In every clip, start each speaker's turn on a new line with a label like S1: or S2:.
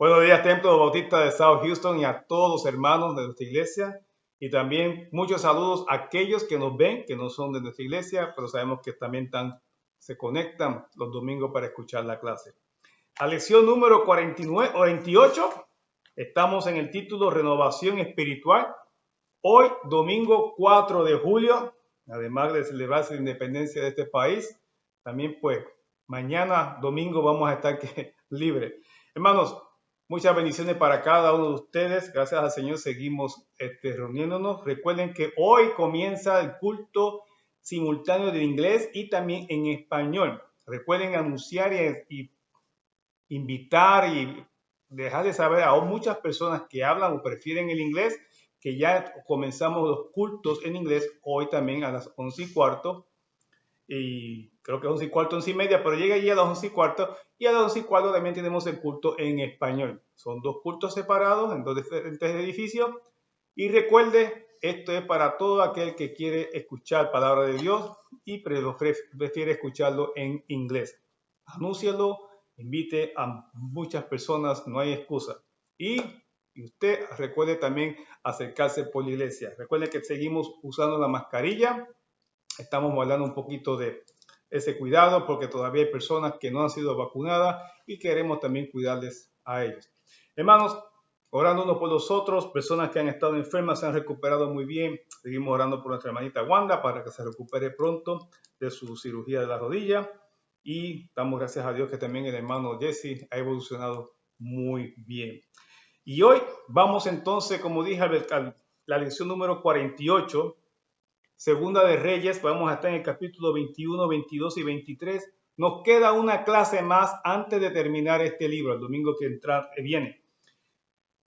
S1: Buenos días, Templo Bautista de South Houston y a todos los hermanos de nuestra iglesia. Y también muchos saludos a aquellos que nos ven, que no son de nuestra iglesia, pero sabemos que también se conectan los domingos para escuchar la clase. A lección número 49 o 28, estamos en el título Renovación Espiritual. Hoy, domingo 4 de julio, además de celebrarse la independencia de este país, también pues mañana, domingo, vamos a estar libres. Hermanos, muchas bendiciones para cada uno de ustedes. Gracias al Señor seguimos reuniéndonos. Recuerden que hoy comienza el culto simultáneo de inglés y también en español. Recuerden anunciar y invitar y dejar de saber a muchas personas que hablan o prefieren el inglés que ya comenzamos los cultos en inglés hoy también a las 11:15. Y creo que 11:15, 11:30, pero llega allí a las 11:15 y a las 11:15 también tenemos el culto en español. Son dos cultos separados en dos diferentes edificios. Y recuerde, esto es para todo aquel que quiere escuchar palabra de Dios y prefiere escucharlo en inglés. Anúncialo, invite a muchas personas, no hay excusa. Y usted recuerde también acercarse por la iglesia. Recuerde que seguimos usando la mascarilla. Estamos hablando un poquito de ese cuidado porque todavía hay personas que no han sido vacunadas y queremos también cuidarles a ellos. Hermanos, orando unos por los otros, personas que han estado enfermas se han recuperado muy bien. Seguimos orando por nuestra hermanita Wanda para que se recupere pronto de su cirugía de la rodilla. Y damos gracias a Dios que también el hermano Jesse ha evolucionado muy bien. Y hoy vamos entonces, como dije, a la lección número 48. Segunda de Reyes, vamos a estar en el capítulo 21, 22 y 23. Nos queda una clase más antes de terminar este libro, el domingo que viene.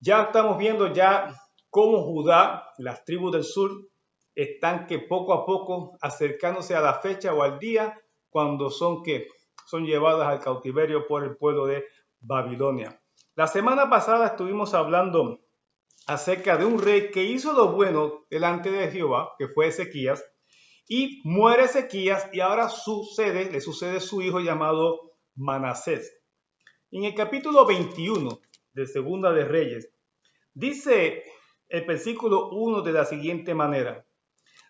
S1: Ya estamos viendo cómo Judá, las tribus del sur, están que poco a poco acercándose a la fecha o al día cuando son llevadas al cautiverio por el pueblo de Babilonia. La semana pasada estuvimos hablando acerca de un rey que hizo lo bueno delante de Jehová, que fue Ezequías, y muere Ezequías y ahora le sucede su hijo llamado Manasés. En el capítulo 21 de Segunda de Reyes, dice el versículo 1 de la siguiente manera: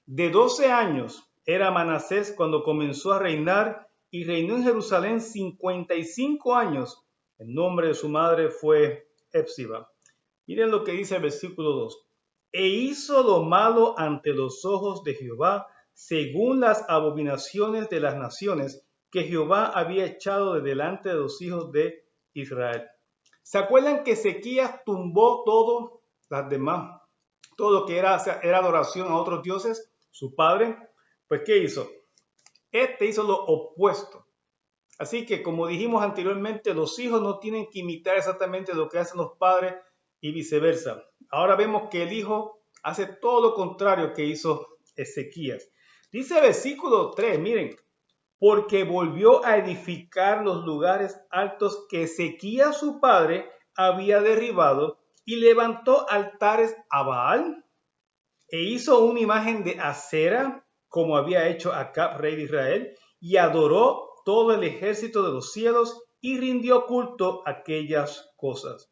S1: de 12 años era Manasés cuando comenzó a reinar y reinó en Jerusalén 55 años. El nombre de su madre fue Epsiba. Miren lo que dice el versículo 2. E hizo lo malo ante los ojos de Jehová, según las abominaciones de las naciones que Jehová había echado de delante de los hijos de Israel. ¿Se acuerdan que Ezequías tumbó todo lo que era adoración a otros dioses? Su padre, pues ¿qué hizo? Hizo lo opuesto. Así que, como dijimos anteriormente, los hijos no tienen que imitar exactamente lo que hacen los padres y viceversa. Ahora vemos que el hijo hace todo lo contrario que hizo Ezequías. Dice el versículo 3, miren, porque volvió a edificar los lugares altos que Ezequías su padre había derribado y levantó altares a Baal e hizo una imagen de Acera, como había hecho Acab, rey de Israel, y adoró todo el ejército de los cielos y rindió culto a aquellas cosas.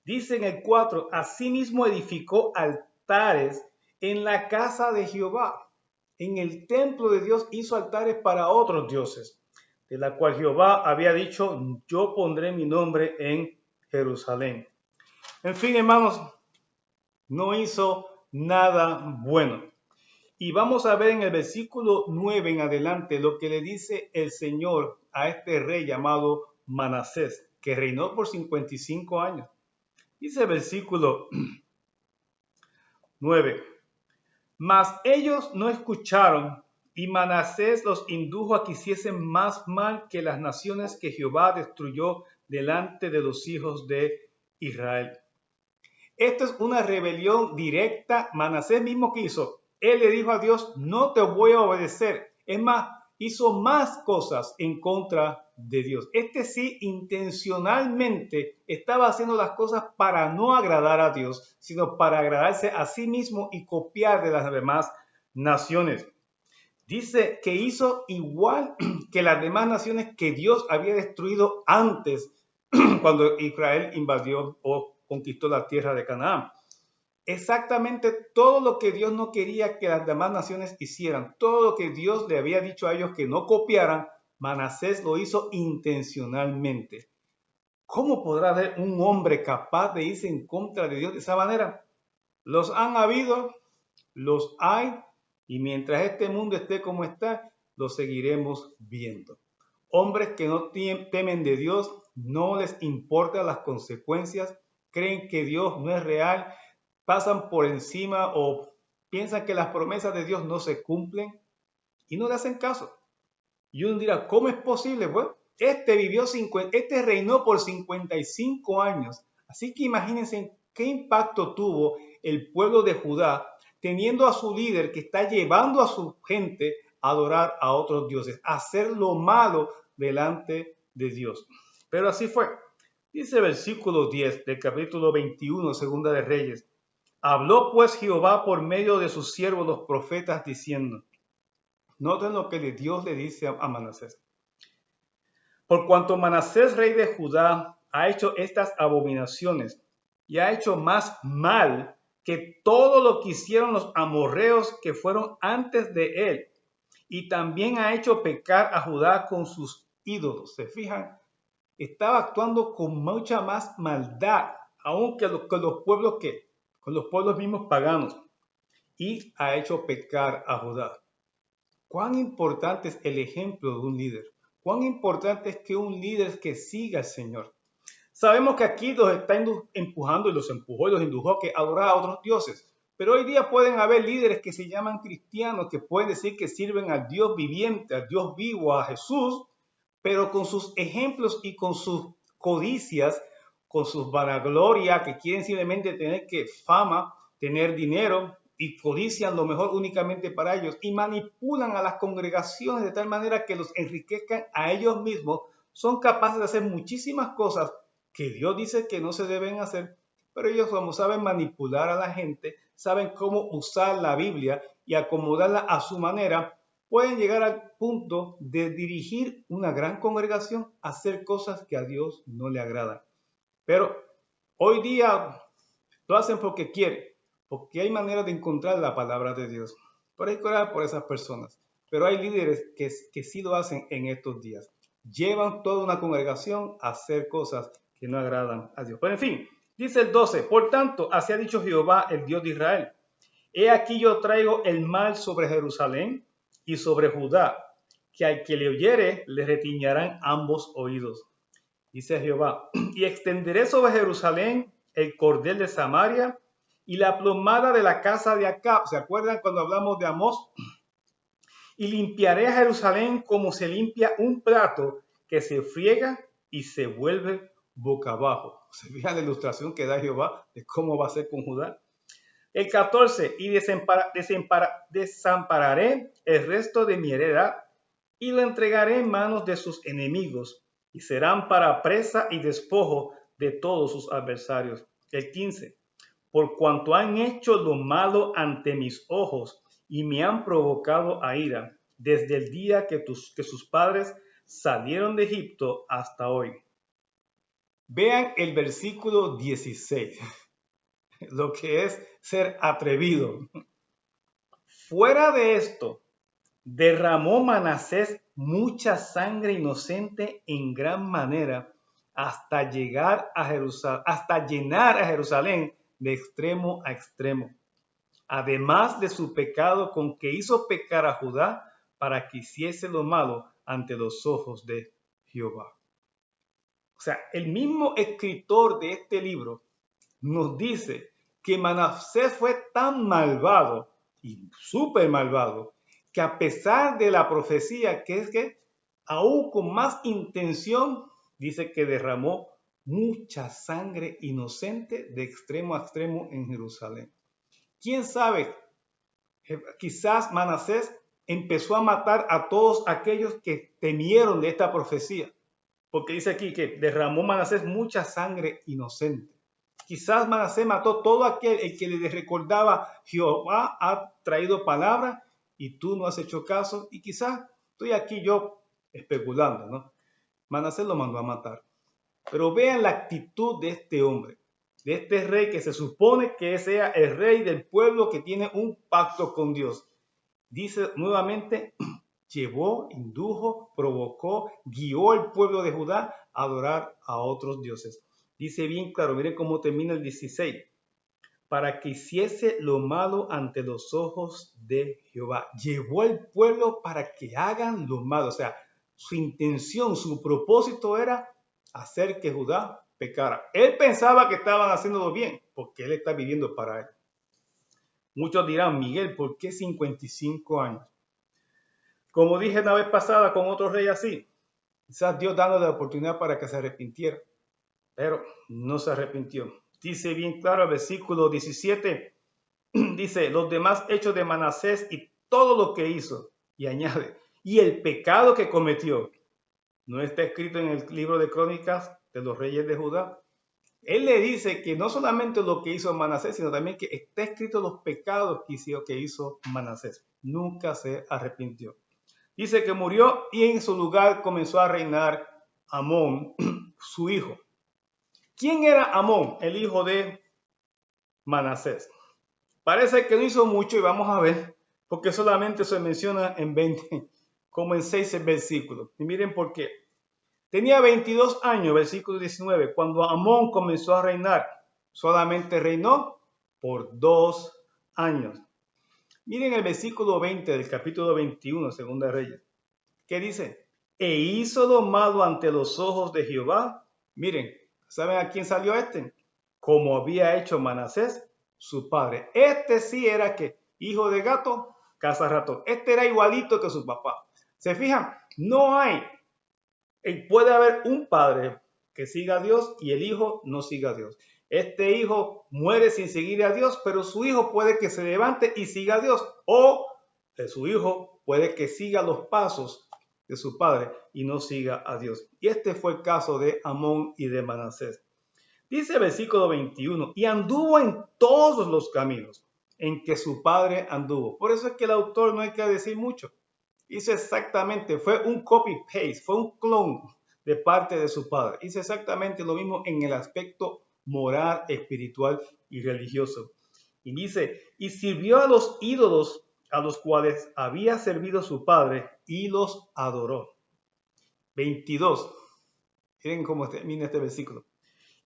S1: Dice en el 4, asimismo edificó altares en la casa de Jehová. En el templo de Dios hizo altares para otros dioses, de la cual Jehová había dicho, yo pondré mi nombre en Jerusalén. En fin, hermanos, no hizo nada bueno. Y vamos a ver en el versículo 9 en adelante lo que le dice el Señor a este rey llamado Manasés, que reinó por 55 años. Dice el versículo 9. Mas ellos no escucharon, y Manasés los indujo a que hiciesen más mal que las naciones que Jehová destruyó delante de los hijos de Israel. Esto es una rebelión directa. Manasés mismo que hizo. Él le dijo a Dios, no te voy a obedecer. Es más, hizo más cosas en contra de Dios. Sí intencionalmente estaba haciendo las cosas para no agradar a Dios, sino para agradarse a sí mismo y copiar de las demás naciones. Dice que hizo igual que las demás naciones que Dios había destruido antes cuando Israel invadió o conquistó la tierra de Canaán. Exactamente todo lo que Dios no quería que las demás naciones hicieran, todo lo que Dios le había dicho a ellos que no copiaran, Manasés lo hizo intencionalmente. ¿Cómo podrá haber un hombre capaz de irse en contra de Dios de esa manera? Los han habido, los hay, y mientras este mundo esté como está, lo seguiremos viendo. Hombres que no temen de Dios, no les importan las consecuencias, creen que Dios no es real, pasan por encima o piensan que las promesas de Dios no se cumplen y no le hacen caso. Y uno dirá, ¿cómo es posible? Bueno, este reinó por 55 años. Así que imagínense qué impacto tuvo el pueblo de Judá teniendo a su líder que está llevando a su gente a adorar a otros dioses, a hacer lo malo delante de Dios. Pero así fue. Dice el versículo 10 del capítulo 21, segunda de Reyes. Habló pues Jehová por medio de sus siervos los profetas diciendo, noten lo que Dios le dice a Manasés. Por cuanto Manasés, rey de Judá, ha hecho estas abominaciones y ha hecho más mal que todo lo que hicieron los amorreos que fueron antes de él, y también ha hecho pecar a Judá con sus ídolos. ¿Se fijan? Estaba actuando con mucha más maldad, aún que con los pueblos mismos paganos, y ha hecho pecar a Judá. ¿Cuán importante es el ejemplo de un líder? ¿Cuán importante es que un líder que siga al Señor? Sabemos que aquí los está empujando y los empujó y los indujo a adorar a otros dioses. Pero hoy día pueden haber líderes que se llaman cristianos, que pueden decir que sirven al Dios viviente, al Dios vivo, a Jesús, pero con sus ejemplos y con sus codicias, con sus vanagloria, que quieren simplemente tener fama, tener dinero, y codician lo mejor únicamente para ellos y manipulan a las congregaciones de tal manera que los enriquezcan a ellos mismos, son capaces de hacer muchísimas cosas que Dios dice que no se deben hacer, pero ellos como saben manipular a la gente, saben cómo usar la Biblia y acomodarla a su manera, pueden llegar al punto de dirigir una gran congregación a hacer cosas que a Dios no le agradan. Pero hoy día lo hacen porque quieren, porque hay maneras de encontrar la palabra de Dios. Pero hay que orar por esas personas. Pero hay líderes que sí lo hacen en estos días. Llevan toda una congregación a hacer cosas que no agradan a Dios. Pero en fin, dice el 12, por tanto, así ha dicho Jehová, el Dios de Israel. He aquí yo traigo el mal sobre Jerusalén y sobre Judá, que al que le oyere le retiñarán ambos oídos. Dice Jehová, y extenderé sobre Jerusalén el cordel de Samaria y la plomada de la casa de Acab. ¿Se acuerdan cuando hablamos de Amós? Y limpiaré a Jerusalén como se limpia un plato que se friega y se vuelve boca abajo. ¿Se fijan la ilustración que da Jehová de cómo va a ser con Judá? El 14, y desampararé el resto de mi heredad y lo entregaré en manos de sus enemigos y serán para presa y despojo de todos sus adversarios. El 15, por cuanto han hecho lo malo ante mis ojos y me han provocado a ira, desde el día que sus padres salieron de Egipto hasta hoy. Vean el versículo 16, lo que es ser atrevido. Fuera de esto, derramó Manasés mucha sangre inocente en gran manera hasta llegar a Jerusalén, hasta llenar a Jerusalén de extremo a extremo. Además de su pecado con que hizo pecar a Judá para que hiciese lo malo ante los ojos de Jehová. O sea, el mismo escritor de este libro nos dice que Manasés fue tan malvado y súper malvado que a pesar de la profecía que es que aún con más intención dice que derramó mucha sangre inocente de extremo a extremo en Jerusalén. ¿Quién sabe? Quizás Manasés empezó a matar a todos aquellos que temieron de esta profecía, porque dice aquí que derramó Manasés mucha sangre inocente. Quizás Manasés mató todo aquel el que le recordaba, Jehová ha traído palabra y tú no has hecho caso, y quizás estoy aquí yo especulando, ¿no? Manasés lo mandó a matar. Pero vean la actitud de este hombre, de este rey que se supone que sea el rey del pueblo que tiene un pacto con Dios. Dice nuevamente, llevó, indujo, provocó, guió al pueblo de Judá a adorar a otros dioses. Dice bien claro, miren cómo termina el 16, para que hiciese lo malo ante los ojos de Jehová. Llevó al pueblo para que hagan lo malo. O sea, su intención, su propósito era hacer que Judá pecara. Él pensaba que estaban haciéndolo bien, porque él está viviendo para él. Muchos dirán, Miguel, ¿por qué 55 años? Como dije una vez pasada con otro rey así, quizás Dios dándole la oportunidad para que se arrepintiera, pero no se arrepintió. Dice bien claro el versículo 17, dice, los demás hechos de Manasés y todo lo que hizo, y añade, y el pecado que cometió, no está escrito en el libro de crónicas de los reyes de Judá. Él le dice que no solamente lo que hizo Manasés, sino también que está escrito los pecados que hizo Manasés. Nunca se arrepintió. Dice que murió y en su lugar comenzó a reinar Amón, su hijo. ¿Quién era Amón, el hijo de Manasés? Parece que no hizo mucho y vamos a ver, porque solamente se menciona en 20, como en 6 versículos. Y miren por qué. Tenía 22 años, versículo 19, cuando Amón comenzó a reinar. Solamente reinó por 2 años. Miren el versículo 20 del capítulo 21, Segunda de Reyes. ¿Qué dice? E hizo lo malo ante los ojos de Jehová. Miren, ¿saben a quién salió este? Como había hecho Manasés, su padre. Este sí era que hijo de gato, caza ratón. Este era igualito que su papá. ¿Se fijan? No hay. Puede haber un padre que siga a Dios y el hijo no siga a Dios. Este hijo muere sin seguir a Dios, pero su hijo puede que se levante y siga a Dios. O su hijo puede que siga los pasos de su padre y no siga a Dios. Y este fue el caso de Amón y de Manasés. Dice el versículo 21, y anduvo en todos los caminos en que su padre anduvo. Por eso es que el autor no hay que decir mucho. Hizo exactamente, fue un copy-paste, fue un clon de parte de su padre. Hizo exactamente lo mismo en el aspecto moral, espiritual y religioso. Y dice, y sirvió a los ídolos a los cuales había servido su padre y los adoró. 22. Miren cómo termina este versículo.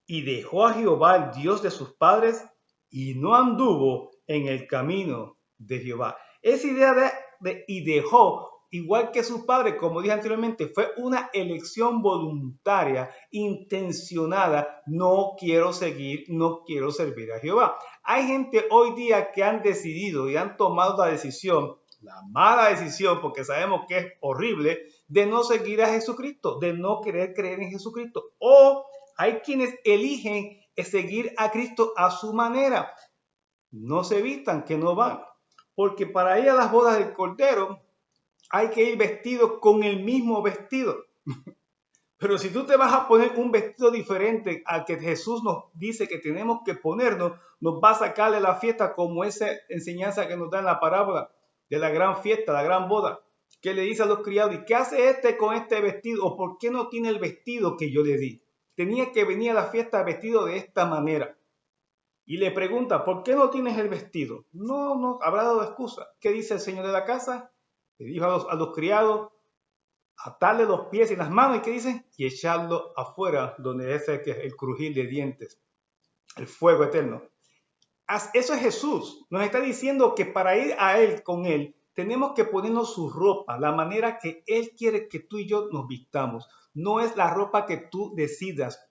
S1: Y dejó a Jehová, el Dios de sus padres, y no anduvo en el camino de Jehová. Esa idea y dejó, igual que su padre, como dije anteriormente, fue una elección voluntaria, intencionada. No quiero seguir, no quiero servir a Jehová. Hay gente hoy día que han decidido y han tomado la decisión, la mala decisión, porque sabemos que es horrible, de no seguir a Jesucristo, de no querer creer en Jesucristo. O hay quienes eligen seguir a Cristo a su manera. No se vistan, que no van. Porque para ir a las bodas del Cordero hay que ir vestido con el mismo vestido. Pero si tú te vas a poner un vestido diferente al que Jesús nos dice que tenemos que ponernos, nos va a sacar de la fiesta, como esa enseñanza que nos da en la parábola de la gran fiesta, la gran boda, que le dice a los criados, ¿y qué hace este con este vestido? ¿O por qué no tiene el vestido que yo le di? Tenía que venir a la fiesta vestido de esta manera. Y le pregunta, ¿por qué no tienes el vestido? No, habrá dado excusa. ¿Qué dice el señor de la casa? Le dijo a los criados, atarle los pies y las manos, ¿y qué dice? Y echarlo afuera, donde es el crujir de dientes, el fuego eterno. Eso es Jesús. Nos está diciendo que para ir a Él, con Él, tenemos que ponernos su ropa, la manera que Él quiere que tú y yo nos vistamos. No es la ropa que tú decidas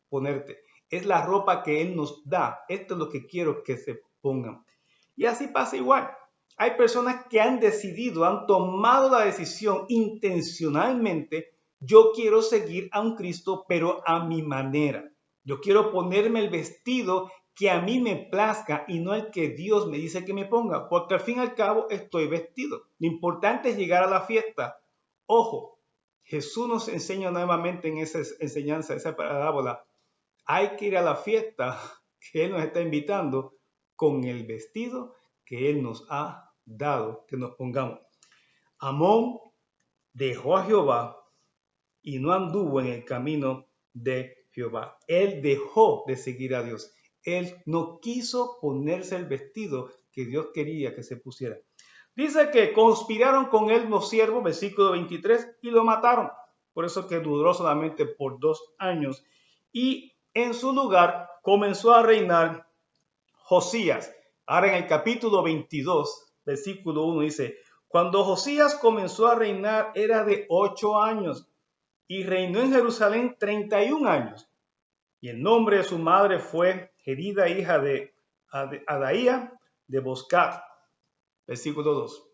S1: ponerte, es la ropa que Él nos da. Esto es lo que quiero que se pongan. Y así pasa igual. Hay personas que han decidido, han tomado la decisión intencionalmente, yo quiero seguir a un Cristo, pero a mi manera. Yo quiero ponerme el vestido que a mí me plazca y no el que Dios me dice que me ponga, porque al fin y al cabo estoy vestido. Lo importante es llegar a la fiesta. Ojo, Jesús nos enseña nuevamente en esa enseñanza, esa parábola, hay que ir a la fiesta que Él nos está invitando con el vestido que Él nos ha dado, que nos pongamos. Amón dejó a Jehová y no anduvo en el camino de Jehová. Él dejó de seguir a Dios. Él no quiso ponerse el vestido que Dios quería que se pusiera. Dice que conspiraron con él los siervos, versículo 23, y lo mataron. Por eso que duró solamente por 2 años. Y en su lugar comenzó a reinar Josías. Ahora en el capítulo 22, versículo 1 dice, cuando Josías comenzó a reinar era de 8 años y reinó en Jerusalén 31 años. Y el nombre de su madre fue Jerida, hija de Adaía de Boscat. Versículo 2.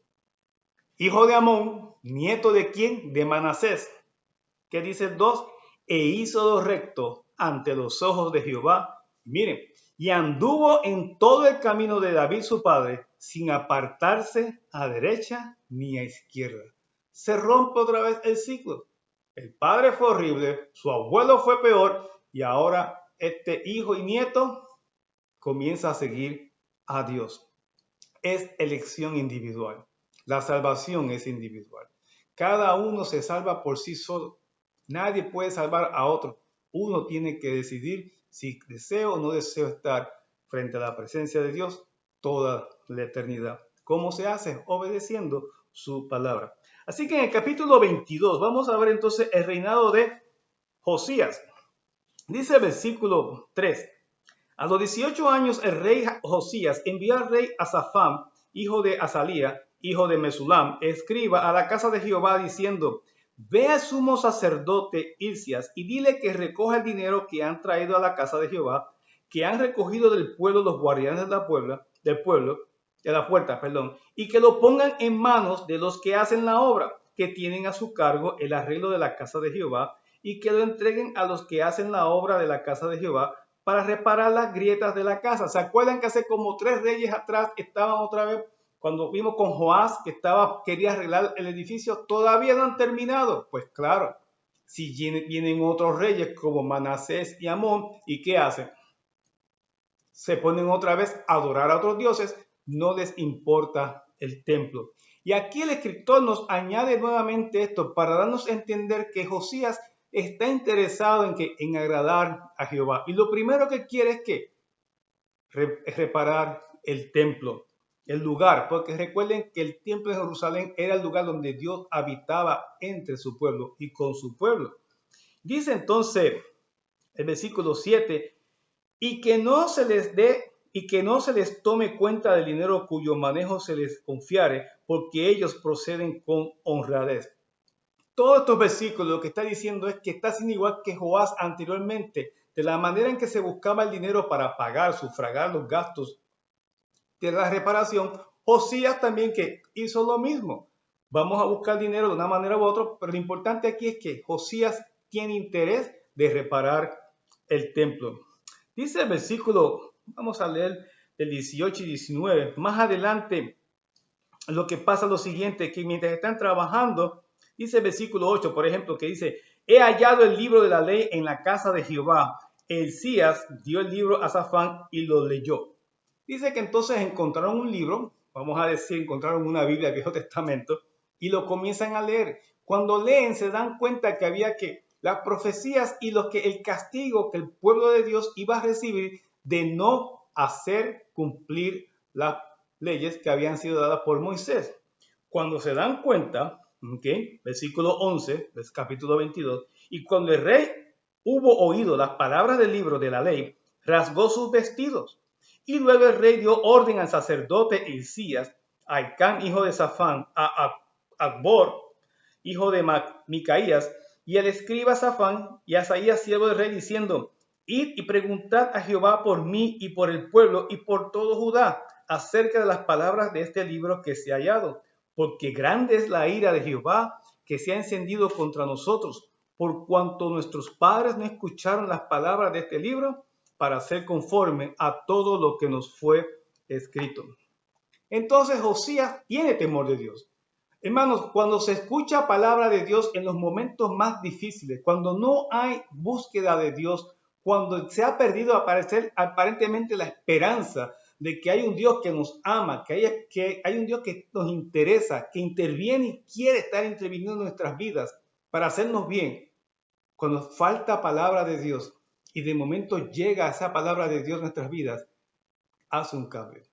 S1: Hijo de Amón, nieto de quién? De Manasés. ¿Qué dice el 2? E hizo lo recto ante los ojos de Jehová. Miren, y anduvo en todo el camino de David su padre, sin apartarse a derecha ni a izquierda. Se rompe otra vez el ciclo. El padre fue horrible, su abuelo fue peor, y ahora este hijo y nieto comienza a seguir a Dios. Es elección individual. La salvación es individual. Cada uno se salva por sí solo. Nadie puede salvar a otro. Uno tiene que decidir si deseo o no deseo estar frente a la presencia de Dios toda la eternidad. ¿Cómo se hace? Obedeciendo su palabra. Así que en el capítulo 22 vamos a ver entonces el reinado de Josías. Dice el versículo 3. A los 18 años el rey Josías envió al rey Asafán, hijo de Azalía, hijo de Mesulam, escriba a la casa de Jehová diciendo, ve al sumo sacerdote Hilcías y dile que recoja el dinero que han traído a la casa de Jehová, que han recogido del pueblo los guardianes de la puerta, y que lo pongan en manos de los que hacen la obra, que tienen a su cargo el arreglo de la casa de Jehová, y que lo entreguen a los que hacen la obra de la casa de Jehová, para reparar las grietas de la casa. ¿Se acuerdan que hace como 3 reyes atrás estaban otra vez, cuando vimos con Joás que quería arreglar el edificio? Todavía no han terminado. Pues claro, si vienen otros reyes como Manasés y Amón, ¿y qué hacen? Se ponen otra vez a adorar a otros dioses, no les importa el templo. Y aquí el escritor nos añade nuevamente esto para darnos a entender que Josías está interesado en agradar a Jehová. Y lo primero que quiere es que reparar el templo, el lugar, porque recuerden que el templo de Jerusalén era el lugar donde Dios habitaba entre su pueblo y con su pueblo. Dice entonces el versículo 7, y que no se les tome cuenta del dinero cuyo manejo se les confiare, porque ellos proceden con honradez. Todos estos versículos lo que está diciendo es que está haciendo igual que Joás anteriormente, de la manera en que se buscaba el dinero para pagar, sufragar los gastos de la reparación. Josías también que hizo lo mismo. Vamos a buscar dinero de una manera u otra, pero lo importante aquí es que Josías tiene interés de reparar el templo. Dice el versículo, vamos a leer el 18 y 19. Más adelante lo que pasa es lo siguiente, que mientras están trabajando, dice el versículo 8, por ejemplo, que dice, he hallado el libro de la ley en la casa de Jehová. Hilcías dio el libro a Safán y lo leyó. Dice que entonces encontraron un libro, vamos a decir, encontraron una Biblia del Viejo Testamento y lo comienzan a leer. Cuando leen se dan cuenta que había que las profecías y el castigo que el pueblo de Dios iba a recibir de no hacer cumplir las leyes que habían sido dadas por Moisés. Cuando se dan cuenta, versículo 11 del capítulo 22, y cuando el rey hubo oído las palabras del libro de la ley, rasgó sus vestidos. Y luego el rey dio orden al sacerdote Hilcías, a Hilcán, hijo de Safán, a Acbor, hijo de Micaías, y al escriba Safán y a Asaías, siervo del rey, diciendo, id y preguntad a Jehová por mí y por el pueblo y por todo Judá acerca de las palabras de este libro que se ha hallado, porque grande es la ira de Jehová que se ha encendido contra nosotros, por cuanto nuestros padres no escucharon las palabras de este libro para ser conforme a todo lo que nos fue escrito. Entonces Josías tiene temor de Dios. Hermanos, cuando se escucha palabra de Dios en los momentos más difíciles, cuando no hay búsqueda de Dios, cuando se ha perdido aparentemente la esperanza de que hay un Dios que nos ama, que hay un Dios que nos interesa, que interviene y quiere estar interviniendo en nuestras vidas para hacernos bien. Cuando falta palabra de Dios, y de momento llega esa palabra de Dios en nuestras vidas, hace un cambio.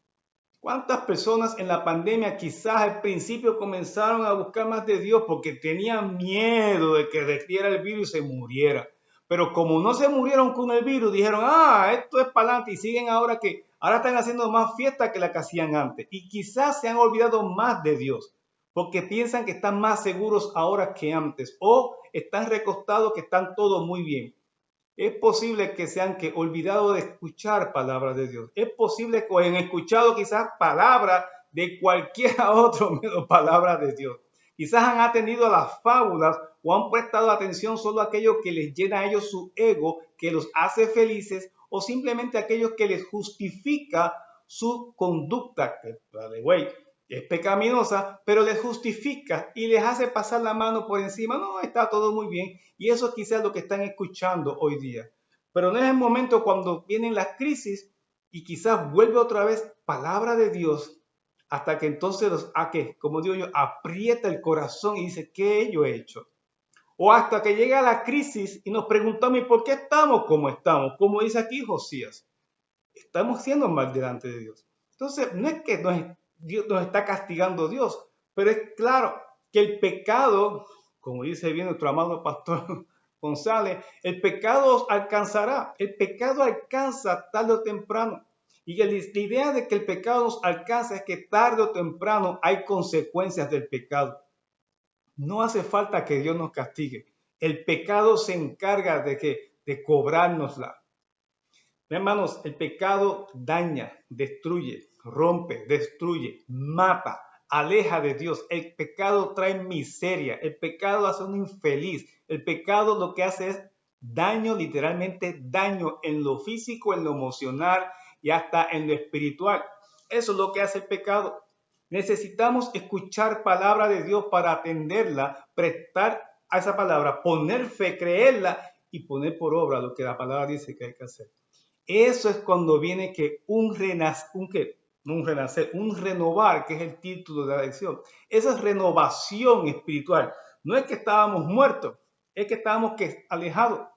S1: ¿Cuántas personas en la pandemia quizás al principio comenzaron a buscar más de Dios porque tenían miedo de que recibiera el virus y se muriera? Pero como no se murieron con el virus, dijeron, esto es para adelante, y siguen ahora están haciendo más fiesta que la que hacían antes. Y quizás se han olvidado más de Dios porque piensan que están más seguros ahora que antes, o están recostados que están todo muy bien. Es posible que se han olvidado de escuchar palabras de Dios. Es posible que hayan escuchado quizás palabras de cualquier otro menos palabras de Dios. Quizás han atendido a las fábulas o han prestado atención solo a aquello que les llena a ellos su ego, que los hace felices, o simplemente a aquellos que les justifica su conducta, que es pecaminosa, pero les justifica y les hace pasar la mano por encima. No, está todo muy bien. Y eso quizás es lo que están escuchando hoy día. Pero no es el momento cuando vienen las crisis y quizás vuelve otra vez palabra de Dios, hasta que entonces como digo yo, aprieta el corazón y dice, ¿qué yo he hecho? O hasta que llega la crisis y nos preguntamos, ¿y por qué estamos como estamos? Como dice aquí Josías, estamos siendo mal delante de Dios. Entonces, no es que Dios nos está castigando Dios, pero es claro que el pecado, como dice bien nuestro amado pastor González, el pecado os alcanzará. El pecado alcanza tarde o temprano. Y la idea de que el pecado nos alcanza es que tarde o temprano hay consecuencias del pecado. No hace falta que Dios nos castigue. El pecado se encarga de cobrárnosla. Hermanos, el pecado daña, destruye, rompe, destruye, mata, aleja de Dios. El pecado trae miseria, el pecado hace a un infeliz. El pecado lo que hace es daño, literalmente daño en lo físico, en lo emocional y hasta en lo espiritual. Eso es lo que hace el pecado. Necesitamos escuchar palabra de Dios para atenderla, prestar a esa palabra, poner fe, creerla y poner por obra lo que la palabra dice que hay que hacer. Eso es cuando viene que un renovar, que es el título de la lección. Esa es renovación espiritual. No es que estábamos muertos, es que estábamos alejados,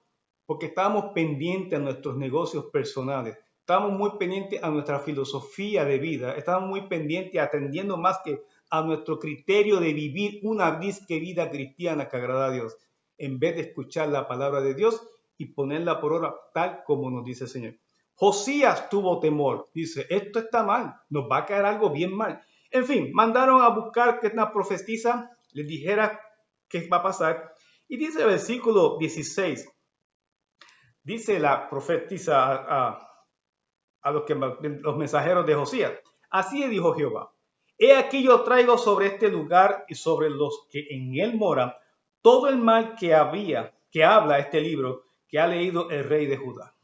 S1: porque estábamos pendientes a nuestros negocios personales, estábamos muy pendientes a nuestra filosofía de vida, estábamos muy pendientes atendiendo más que a nuestro criterio de vivir una vida cristiana que agrada a Dios, en vez de escuchar la palabra de Dios y ponerla por obra tal como nos dice el Señor. Josías tuvo temor, dice, esto está mal, nos va a caer algo bien mal. En fin, mandaron a buscar que una profetisa les dijera qué va a pasar. Y dice el versículo 16, dice la profetisa a los mensajeros de Josías, así dijo Jehová, he aquí yo traigo sobre este lugar y sobre los que en él moran todo el mal que habla este libro que ha leído el rey de Judá.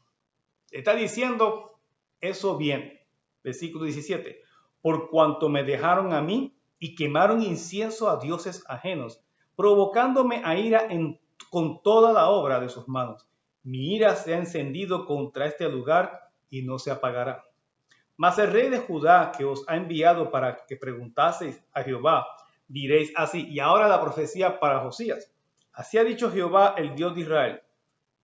S1: Está diciendo eso bien. Versículo 17. Por cuanto me dejaron a mí y quemaron incienso a dioses ajenos, provocándome a ira con toda la obra de sus manos. Mi ira se ha encendido contra este lugar y no se apagará. Mas el rey de Judá que os ha enviado para que preguntaseis a Jehová, diréis así. Y ahora la profecía para Josías. Así ha dicho Jehová, el Dios de Israel.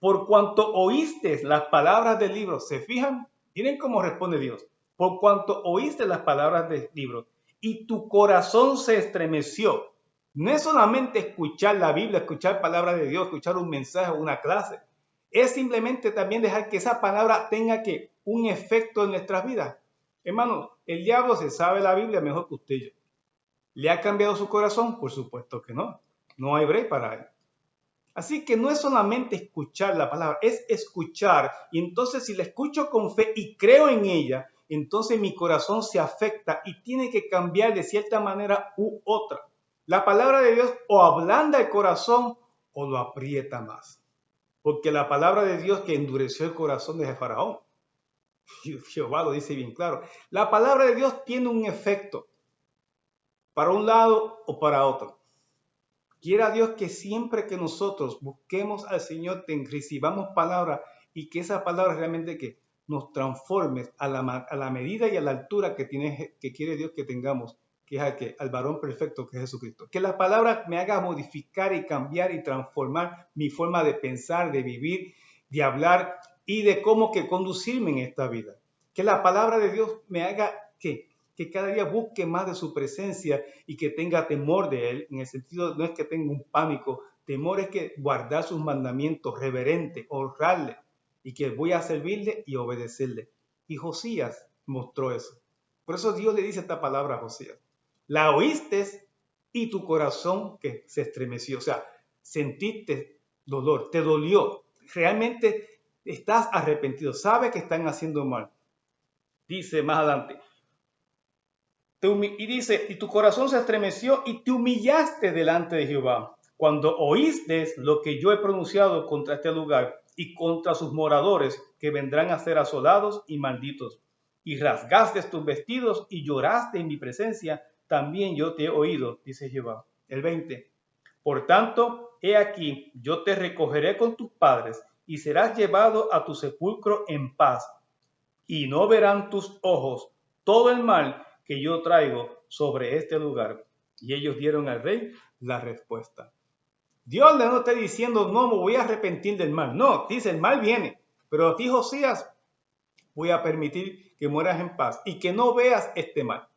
S1: Por cuanto oíste las palabras del libro, ¿se fijan? Miren cómo responde Dios. Por cuanto oíste las palabras del libro y tu corazón se estremeció. No es solamente escuchar la Biblia, escuchar palabras de Dios, escuchar un mensaje o una clase. Es simplemente también dejar que esa palabra tenga un efecto en nuestras vidas. Hermano, el diablo se sabe la Biblia mejor que usted y yo. ¿Le ha cambiado su corazón? Por supuesto que no. No hay break para él. Así que no es solamente escuchar la palabra, es escuchar. Y entonces si la escucho con fe y creo en ella, entonces mi corazón se afecta y tiene que cambiar de cierta manera u otra. La palabra de Dios o ablanda el corazón o lo aprieta más. Porque la palabra de Dios que endureció el corazón de Faraón. Jehová lo dice bien claro. La palabra de Dios tiene un efecto para un lado o para otro. Quiera Dios que siempre que nosotros busquemos al Señor, recibamos palabra y que esa palabra realmente que nos transforme a la medida y a la altura que quiere Dios que tengamos, que es al varón perfecto que es Jesucristo. Que la palabra me haga modificar y cambiar y transformar mi forma de pensar, de vivir, de hablar, y de cómo que conducirme en esta vida. Que la palabra de Dios me haga que cada día busque más de su presencia y que tenga temor de Él, en el sentido, no es que tenga un pánico, temor es que guardar sus mandamientos, reverente, honrarle, y que voy a servirle y obedecerle. Y Josías mostró eso. Por eso Dios le dice esta palabra a Josías. La oíste y tu corazón que se estremeció. O sea, sentiste dolor, te dolió. Realmente estás arrepentido, sabes que están haciendo mal. Dice más adelante, y dice, y tu corazón se estremeció y te humillaste delante de Jehová, cuando oíste lo que yo he pronunciado contra este lugar y contra sus moradores, que vendrán a ser asolados y malditos. Y rasgaste tus vestidos y lloraste en mi presencia, también yo te he oído, dice Jehová. El 20. Por tanto, he aquí, yo te recogeré con tus padres y serás llevado a tu sepulcro en paz, y no verán tus ojos todo el mal que yo traigo sobre este lugar. Y ellos dieron al rey la respuesta. Dios le no está diciendo, no me voy a arrepentir del mal. No, dice, el mal viene. Pero a ti, Josías, voy a permitir que mueras en paz y que no veas este mal.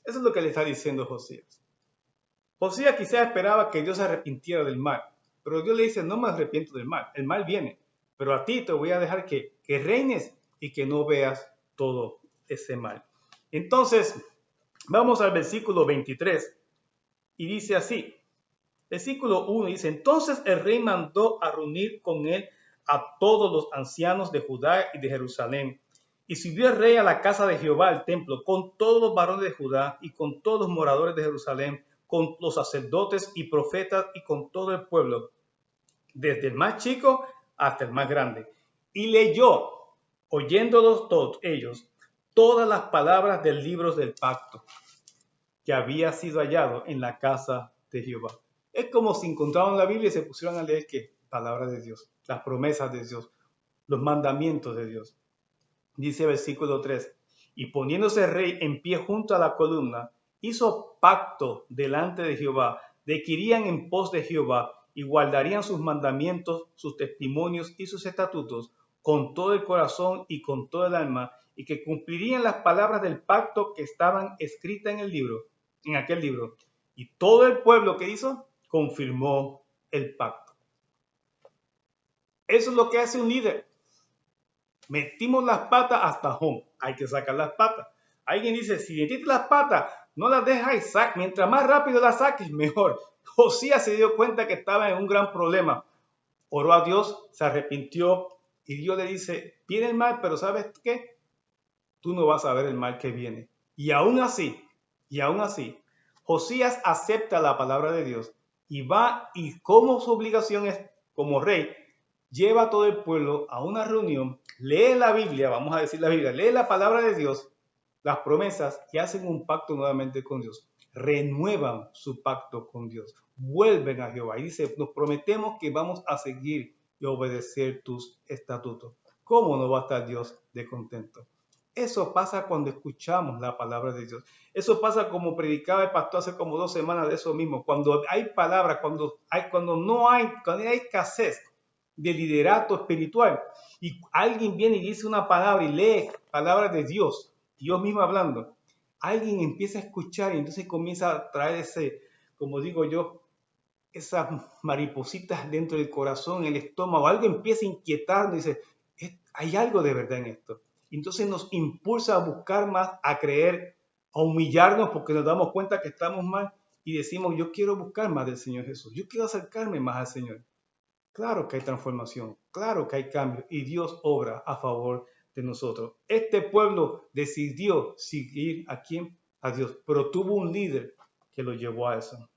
S1: Eso es lo que le está diciendo Josías. Josías quizás esperaba que Dios se arrepintiera del mal. Pero Dios le dice, no me arrepiento del mal. El mal viene. Pero a ti te voy a dejar que reines y que no veas todo ese mal. Entonces, vamos al versículo 23 y dice así. Versículo 1 dice, entonces el rey mandó a reunir con él a todos los ancianos de Judá y de Jerusalén. Y subió el rey a la casa de Jehová, al templo, con todos los varones de Judá y con todos los moradores de Jerusalén, con los sacerdotes y profetas y con todo el pueblo, desde el más chico hasta el más grande. Y leyó, oyéndolos todos ellos, todas las palabras del libro del pacto que había sido hallado en la casa de Jehová. Es como si encontraron la Biblia y se pusieron a leer ¿qué? Palabras de Dios, las promesas de Dios, los mandamientos de Dios. Dice el versículo 3, y poniéndose el rey en pie junto a la columna, hizo pacto delante de Jehová, de que irían en pos de Jehová y guardarían sus mandamientos, sus testimonios y sus estatutos con todo el corazón y con todo el alma, y que cumplirían las palabras del pacto que estaban escritas en el libro, en aquel libro. Y todo el pueblo que hizo, confirmó el pacto. Eso es lo que hace un líder. Metimos las patas hasta home. Hay que sacar las patas. Alguien dice, si metiste las patas, no las dejas y mientras más rápido las saques, mejor. Josías se dio cuenta que estaba en un gran problema. Oró a Dios, se arrepintió y Dios le dice, viene el mal, pero ¿sabes qué? Tú no vas a ver el mal que viene. Y aún así, Josías acepta la palabra de Dios y va, y como su obligación es, como rey, lleva a todo el pueblo a una reunión, lee la Biblia, vamos a decir la Biblia, lee la palabra de Dios, las promesas, y hacen un pacto nuevamente con Dios. Renuevan su pacto con Dios. Vuelven a Jehová y dice, nos prometemos que vamos a seguir y obedecer tus estatutos. ¿Cómo no va a estar Dios de contento? Eso pasa cuando escuchamos la palabra de Dios. Eso pasa como predicaba el pastor hace como 2 semanas de eso mismo. Cuando hay palabra, cuando hay escasez de liderato espiritual y alguien viene y dice una palabra y lee palabras de Dios, Dios mismo hablando, alguien empieza a escuchar y entonces comienza a traer ese, como digo yo, esas maripositas dentro del corazón, en el estómago, algo empieza a inquietar y dice, hay algo de verdad en esto. Entonces nos impulsa a buscar más, a creer, a humillarnos porque nos damos cuenta que estamos mal y decimos, yo quiero buscar más del Señor Jesús, yo quiero acercarme más al Señor. Claro que hay transformación, claro que hay cambio y Dios obra a favor de nosotros. Este pueblo decidió seguir a quién, a Dios, pero tuvo un líder que lo llevó a eso.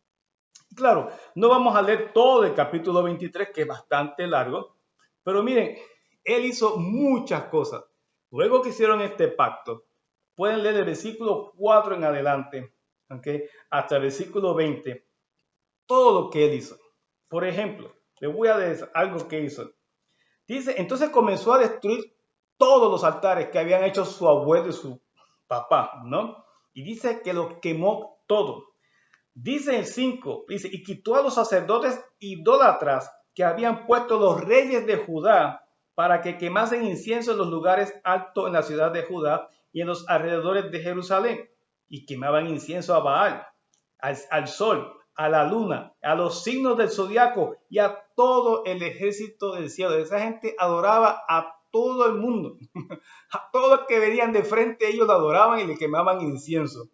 S1: Claro, no vamos a leer todo el capítulo 23, que es bastante largo, pero miren, él hizo muchas cosas. Luego que hicieron este pacto, pueden leer el versículo 4 en adelante, ¿okay? Hasta el versículo 20, todo lo que él hizo. Por ejemplo, les voy a decir algo que hizo. Dice, entonces comenzó a destruir todos los altares que habían hecho su abuelo y su papá, ¿no? Y dice que los quemó todo. Dice el 5, dice, y quitó a los sacerdotes idólatras que habían puesto los reyes de Judá para que quemasen incienso en los lugares altos en la ciudad de Judá y en los alrededores de Jerusalén. Y quemaban incienso a Baal, al sol, a la luna, a los signos del zodiaco y a todo el ejército del cielo. Esa gente adoraba a todo el mundo. A todos los que venían de frente, ellos lo adoraban y le quemaban incienso.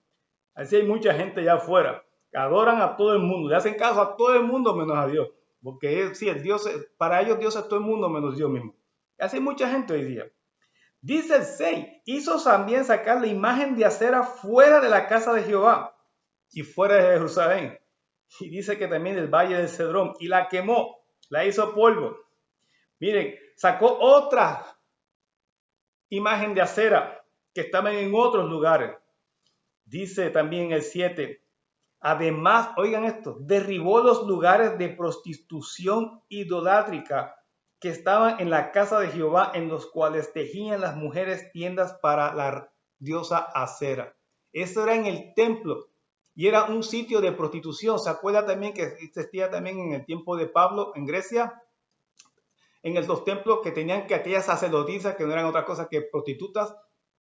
S1: Así hay mucha gente allá afuera que adoran a todo el mundo, le hacen caso a todo el mundo menos a Dios. Porque sí, el Dios, para ellos Dios es todo el mundo menos Dios mismo. Así hay mucha gente hoy día. Dice el 6, hizo también sacar la imagen de acera fuera de la casa de Jehová y fuera de Jerusalén. Y dice que también del valle del Cedrón, y la quemó, la hizo polvo. Miren, sacó otra imagen de acera que estaban en otros lugares. Dice también el 7, además, oigan esto, derribó los lugares de prostitución idolátrica que estaban en la casa de Jehová, en los cuales tejían las mujeres tiendas para la diosa Acera. Eso era en el templo y era un sitio de prostitución. ¿Se acuerda también que existía también en el tiempo de Pablo en Grecia? En los templos que tenían que aquellas sacerdotisas, que no eran otra cosa que prostitutas,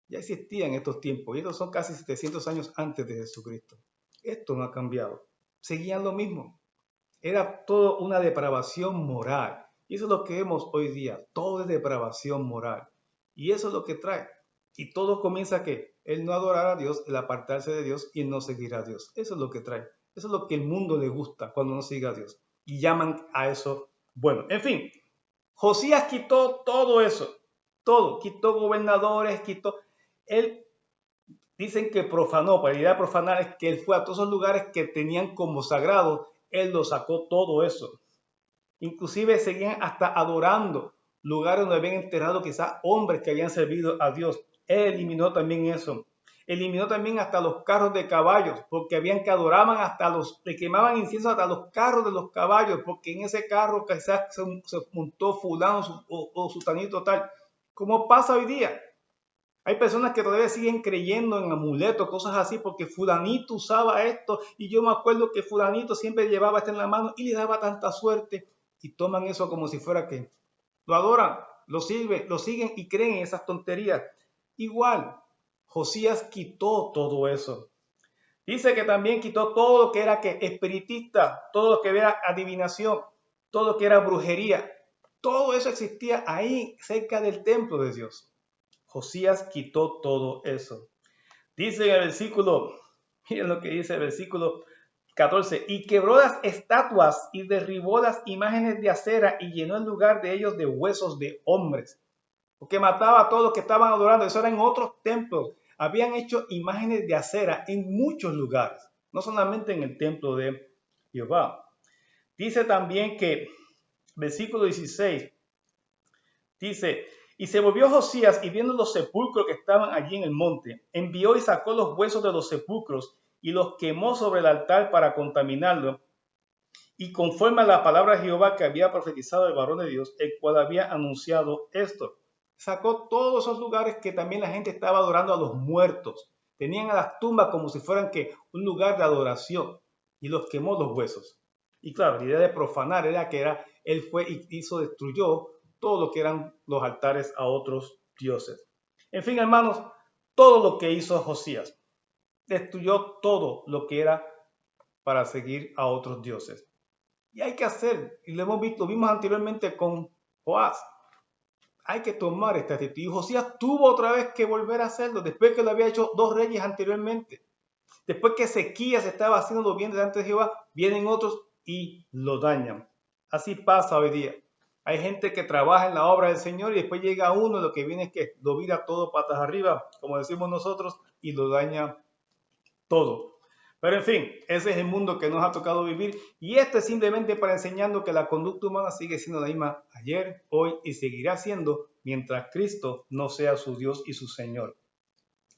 S1: ya existían en estos tiempos. Y estos son casi 700 años antes de Jesucristo. Esto no ha cambiado. Seguían lo mismo. Era todo una depravación moral. Y eso es lo que vemos hoy día. Todo es depravación moral. Y eso es lo que trae. Y todo comienza que el no adorar a Dios, el apartarse de Dios y el no seguir a Dios. Eso es lo que trae. Eso es lo que el mundo le gusta cuando no sigue a Dios. Y llaman a eso bueno. En fin, Josías quitó todo eso. Todo. Quitó gobernadores, quitó... Él dicen que profanó, para la idea de profanar es que él fue a todos esos lugares que tenían como sagrado, él lo sacó todo eso. Inclusive seguían hasta adorando lugares donde habían enterrado quizás hombres que habían servido a Dios. Él eliminó también eso. Eliminó también hasta los carros de caballos, porque habían que adoraban hasta le quemaban incienso hasta los carros de los caballos, porque en ese carro quizás se montó fulano o sutanito tal. ¿Cómo pasa hoy día? Hay personas que todavía siguen creyendo en amuletos, cosas así, porque fulanito usaba esto y yo me acuerdo que fulanito siempre llevaba esto en la mano y le daba tanta suerte, y toman eso como si fuera que lo adoran, lo siguen y creen en esas tonterías. Igual, Josías quitó todo eso. Dice que también quitó todo lo que era espiritista, todo lo que era adivinación, todo lo que era brujería. Todo eso existía ahí cerca del templo de Dios. Josías quitó todo eso. Dice en el versículo, miren lo que dice el versículo 14, y quebró las estatuas y derribó las imágenes de acera y llenó el lugar de ellos de huesos de hombres. Porque mataba a todos los que estaban adorando. Eso era en otros templos. Habían hecho imágenes de acera en muchos lugares, no solamente en el templo de Jehová. Dice también que, versículo 16, dice, y se volvió Josías y viendo los sepulcros que estaban allí en el monte, envió y sacó los huesos de los sepulcros y los quemó sobre el altar para contaminarlo. Y conforme a la palabra de Jehová que había profetizado el varón de Dios, el cual había anunciado esto, sacó todos esos lugares que también la gente estaba adorando a los muertos. Tenían a las tumbas como si fueran que un lugar de adoración y los quemó los huesos. Y claro, la idea de profanar era que él fue y destruyó todo lo que eran los altares a otros dioses. En fin, hermanos, todo lo que hizo Josías, destruyó todo lo que era para seguir a otros dioses. Y hay que hacer, y lo vimos anteriormente con Joás, hay que tomar esta actitud. Y Josías tuvo otra vez que volver a hacerlo, después que lo había hecho 2 reyes anteriormente. Después que Ezequías estaba haciéndolo bien delante de Jehová, vienen otros y lo dañan. Así pasa hoy día. Hay gente que trabaja en la obra del Señor y después llega uno, lo que viene es que lo vira todo patas arriba, como decimos nosotros, y lo daña todo. Pero en fin, ese es el mundo que nos ha tocado vivir, y esto es simplemente para enseñarnos que la conducta humana sigue siendo la misma ayer, hoy y seguirá siendo mientras Cristo no sea su Dios y su Señor.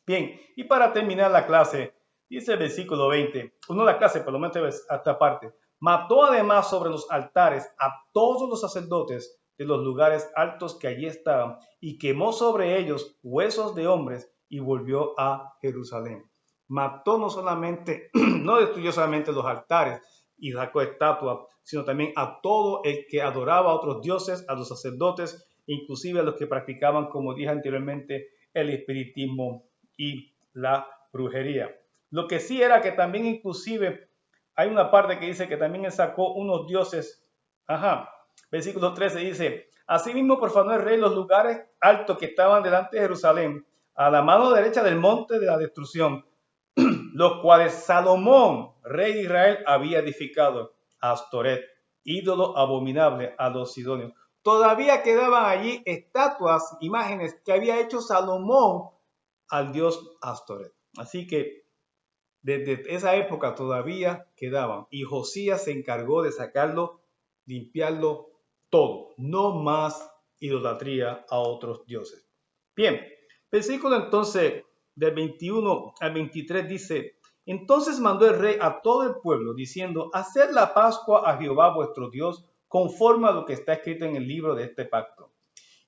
S1: Bien, y para terminar la clase, dice el versículo 20, uno de la clase, por lo menos hasta parte, mató además sobre los altares a todos los sacerdotes de los lugares altos que allí estaban y quemó sobre ellos huesos de hombres y volvió a Jerusalén. Mató no destruyó solamente los altares y sacó estatuas, sino también a todo el que adoraba a otros dioses, a los sacerdotes, inclusive a los que practicaban, como dije anteriormente, el espiritismo y la brujería. Lo que sí era que también inclusive hay una parte que dice que también él sacó unos dioses. Versículo 13 dice, asimismo profanó el rey los lugares altos que estaban delante de Jerusalén, a la mano derecha del monte de la destrucción, los cuales Salomón, rey de Israel, había edificado a Astoret, ídolo abominable a los sidonios. Todavía quedaban allí estatuas, imágenes que había hecho Salomón al dios Astoret. Así que desde esa época todavía quedaban y Josías se encargó de sacarlo, limpiarlo todo, no más idolatría a otros dioses. Bien, versículo entonces del 21 al 23 dice, entonces mandó el rey a todo el pueblo diciendo, haced la Pascua a Jehová vuestro Dios conforme a lo que está escrito en el libro de este pacto.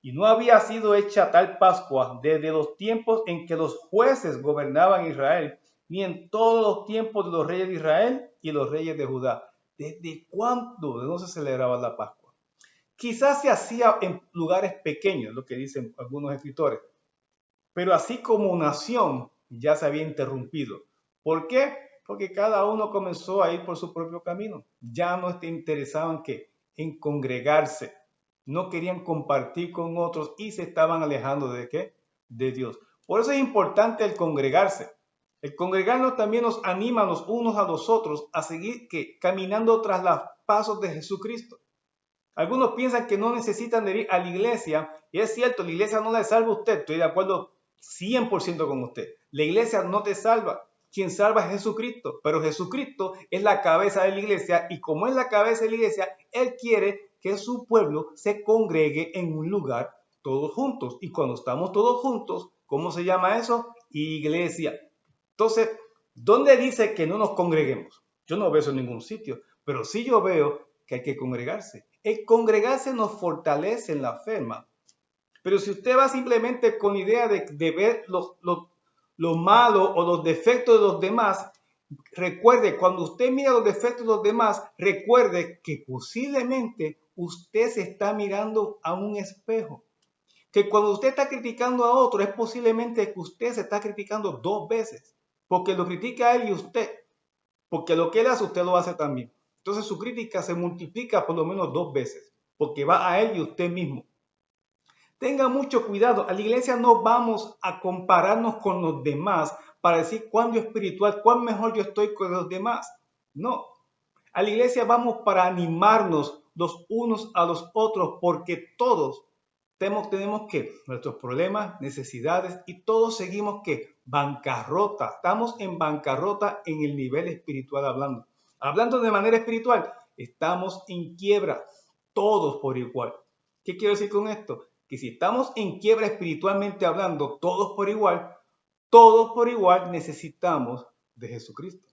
S1: Y no había sido hecha tal Pascua desde los tiempos en que los jueces gobernaban Israel, ni en todos los tiempos de los reyes de Israel y los reyes de Judá. ¿Desde cuándo no se celebraba la Pascua? Quizás se hacía en lugares pequeños, lo que dicen algunos escritores, pero así como nación ya se había interrumpido. ¿Por qué? Porque cada uno comenzó a ir por su propio camino. Ya no te interesaban en congregarse. No querían compartir con otros y se estaban alejando de ¿qué? De Dios. Por eso es importante el congregarse. El congregarnos también nos anima los unos a los otros a seguir caminando tras los pasos de Jesucristo. Algunos piensan que no necesitan de ir a la iglesia, y es cierto, la iglesia no le salva a usted, estoy de acuerdo 100% con usted. La iglesia no te salva, quien salva es Jesucristo, pero Jesucristo es la cabeza de la iglesia, y como es la cabeza de la iglesia, Él quiere que su pueblo se congregue en un lugar todos juntos, y cuando estamos todos juntos, ¿cómo se llama eso? Iglesia. Entonces, ¿dónde dice que no nos congreguemos? Yo no veo eso en ningún sitio, pero sí yo veo que hay que congregarse. El congregarse nos fortalece en la fe, hermano. Pero si usted va simplemente con idea de ver lo malo o los defectos de los demás, recuerde, cuando usted mira los defectos de los demás, recuerde que posiblemente usted se está mirando a un espejo. Que cuando usted está criticando a otro, es posiblemente que usted se está criticando dos veces. Porque lo critica a él y usted. Porque lo que él hace, usted lo hace también. Entonces su crítica se multiplica por lo menos dos veces. Porque va a él y usted mismo. Tenga mucho cuidado. A la iglesia no vamos a compararnos con los demás para decir cuán yo espiritual, cuán mejor yo estoy con los demás. No. A la iglesia vamos para animarnos los unos a los otros porque todos tenemos que nuestros problemas, necesidades y todos seguimos que bancarrota. Estamos en bancarrota en el nivel espiritual hablando. Hablando de manera espiritual, estamos en quiebra, todos por igual. ¿Qué quiero decir con esto? Que si estamos en quiebra espiritualmente hablando, todos por igual necesitamos de Jesucristo.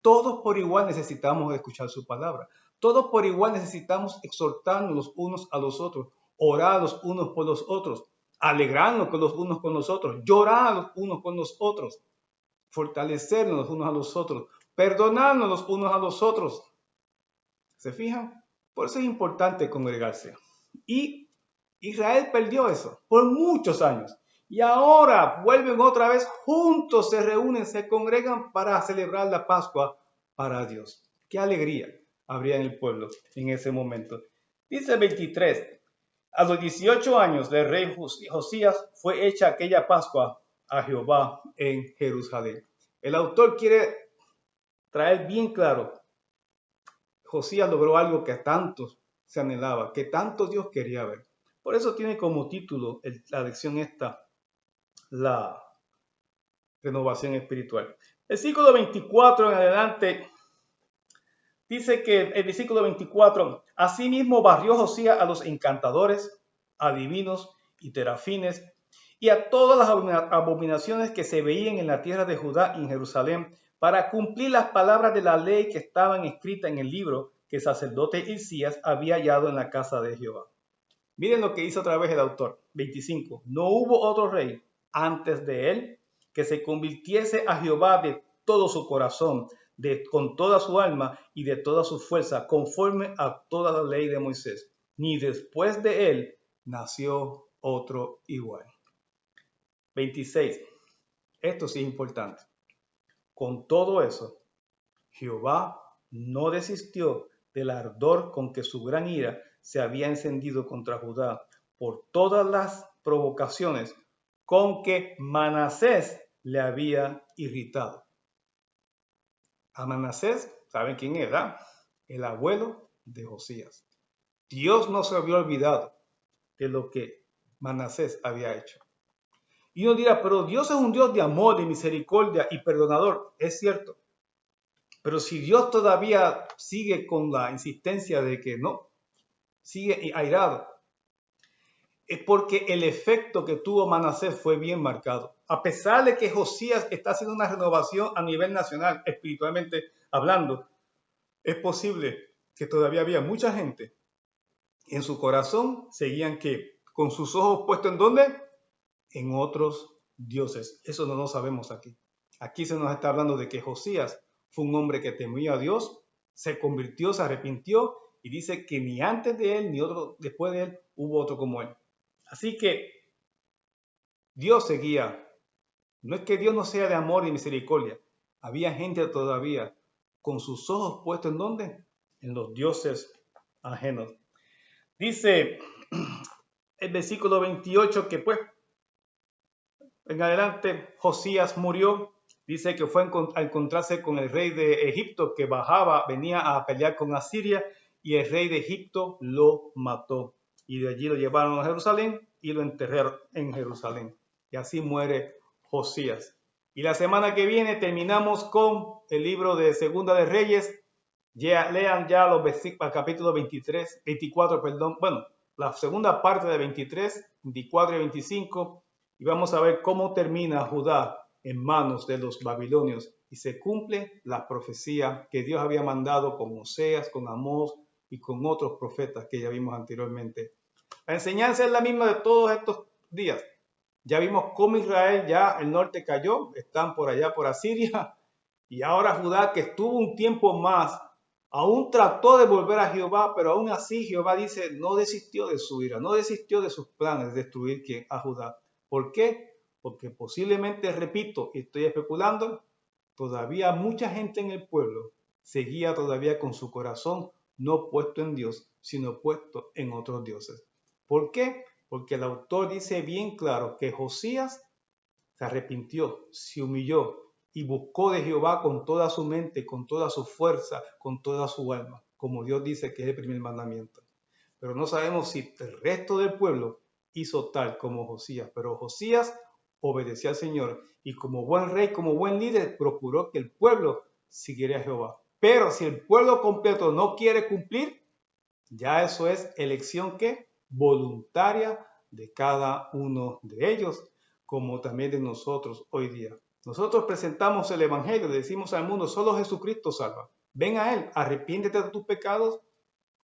S1: Todos por igual necesitamos escuchar su palabra. Todos por igual necesitamos exhortarnos los unos a los otros, orar los unos por los otros, alegrarnos con los unos con los otros, llorar los unos con los otros, fortalecernos los unos a los otros, perdonarnos los unos a los otros. ¿Se fijan? Por eso es importante congregarse. Y Israel perdió eso por muchos años. Y ahora vuelven otra vez juntos, se reúnen, se congregan para celebrar la Pascua para Dios. ¡Qué alegría habría en el pueblo en ese momento! Dice 23. A los 18 años del rey Josías fue hecha aquella Pascua a Jehová en Jerusalén. El autor quiere traer bien claro, Josías logró algo que a tantos se anhelaba, que tanto Dios quería ver. Por eso tiene como título la lección esta, la renovación espiritual. El versículo 24 en adelante dice que el versículo 24, asimismo barrió Josías a los encantadores, adivinos y terafines y a todas las abominaciones que se veían en la tierra de Judá y en Jerusalén para cumplir las palabras de la ley que estaban escritas en el libro que el sacerdote Hilcías había hallado en la casa de Jehová. Miren lo que hizo otra vez el autor. 25. No hubo otro rey antes de él que se convirtiese a Jehová de todo su corazón, con toda su alma y de toda su fuerza, conforme a toda la ley de Moisés. Ni después de él, nació otro igual. 26. Esto sí es importante. Con todo eso, Jehová no desistió del ardor con que su gran ira se había encendido contra Judá por todas las provocaciones con que Manasés le había irritado. A Manasés, ¿saben quién era? El abuelo de Josías. Dios no se había olvidado de lo que Manasés había hecho. Y uno dirá, pero Dios es un Dios de amor, de misericordia y perdonador. Es cierto. Pero si Dios todavía sigue con la insistencia de que no, sigue airado, es porque el efecto que tuvo Manasés fue bien marcado. A pesar de que Josías está haciendo una renovación a nivel nacional, espiritualmente hablando, es posible que todavía había mucha gente en su corazón, seguían que con sus ojos puestos ¿en dónde? En otros dioses. Eso no lo sabemos aquí. Aquí se nos está hablando de que Josías fue un hombre que temía a Dios, se convirtió, se arrepintió y dice que ni antes de él ni otro después de él hubo otro como él. Así que Dios seguía. No es que Dios no sea de amor y misericordia. Había gente todavía con sus ojos puestos ¿en dónde? En los dioses ajenos. Dice el versículo 28 que pues en adelante Josías murió. Dice que fue a encontrarse con el rey de Egipto que venía a pelear con Asiria y el rey de Egipto lo mató. Y de allí lo llevaron a Jerusalén y lo enterraron en Jerusalén. Y así muere Josías. Y la semana que viene terminamos con el libro de Segunda de Reyes. Lean ya los versículos, capítulo 24, bueno, la segunda parte de 23, 24 y 25. Y vamos a ver cómo termina Judá en manos de los babilonios y se cumple la profecía que Dios había mandado con Oseas, con Amós y con otros profetas que ya vimos anteriormente. La enseñanza es la misma de todos estos días. Ya vimos cómo Israel, ya el norte cayó, están por allá por Asiria, y ahora Judá, que estuvo un tiempo más, aún trató de volver a Jehová, pero aún así Jehová dice, no desistió de su ira, no desistió de sus planes de destruir a Judá. ¿Por qué? Porque posiblemente, repito, y estoy especulando, todavía mucha gente en el pueblo seguía todavía con su corazón no puesto en Dios, sino puesto en otros dioses. ¿Por qué? Porque el autor dice bien claro que Josías se arrepintió, se humilló y buscó de Jehová con toda su mente, con toda su fuerza, con toda su alma, como Dios dice que es el primer mandamiento. Pero no sabemos si el resto del pueblo hizo tal como Josías, pero Josías obedeció al Señor y como buen rey, como buen líder, procuró que el pueblo siguiera a Jehová. Pero si el pueblo completo no quiere cumplir, ya eso es elección que voluntaria de cada uno de ellos, como también de nosotros hoy día. Nosotros presentamos el Evangelio, decimos al mundo, solo Jesucristo salva. Ven a Él, arrepiéntete de tus pecados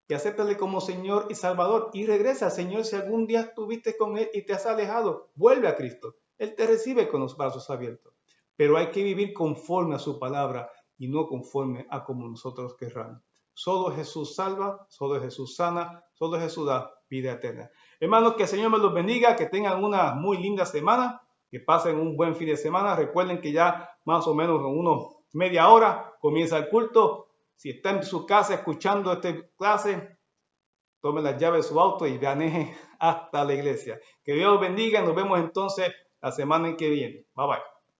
S1: y acéptale como Señor y Salvador y regresa al Señor si algún día estuviste con Él y te has alejado. Vuelve a Cristo. Él te recibe con los brazos abiertos. Pero hay que vivir conforme a su palabra y no conforme a como nosotros querramos. Solo Jesús salva, solo Jesús sana, solo Jesús da vida eterna. Hermanos, que el Señor me los bendiga, que tengan una muy linda semana, que pasen un buen fin de semana. Recuerden que ya más o menos en unos media hora comienza el culto. Si está en su casa escuchando esta clase, tome las llaves de su auto y maneje hasta la iglesia. Que Dios los bendiga. Nos vemos entonces la semana que viene. Bye bye.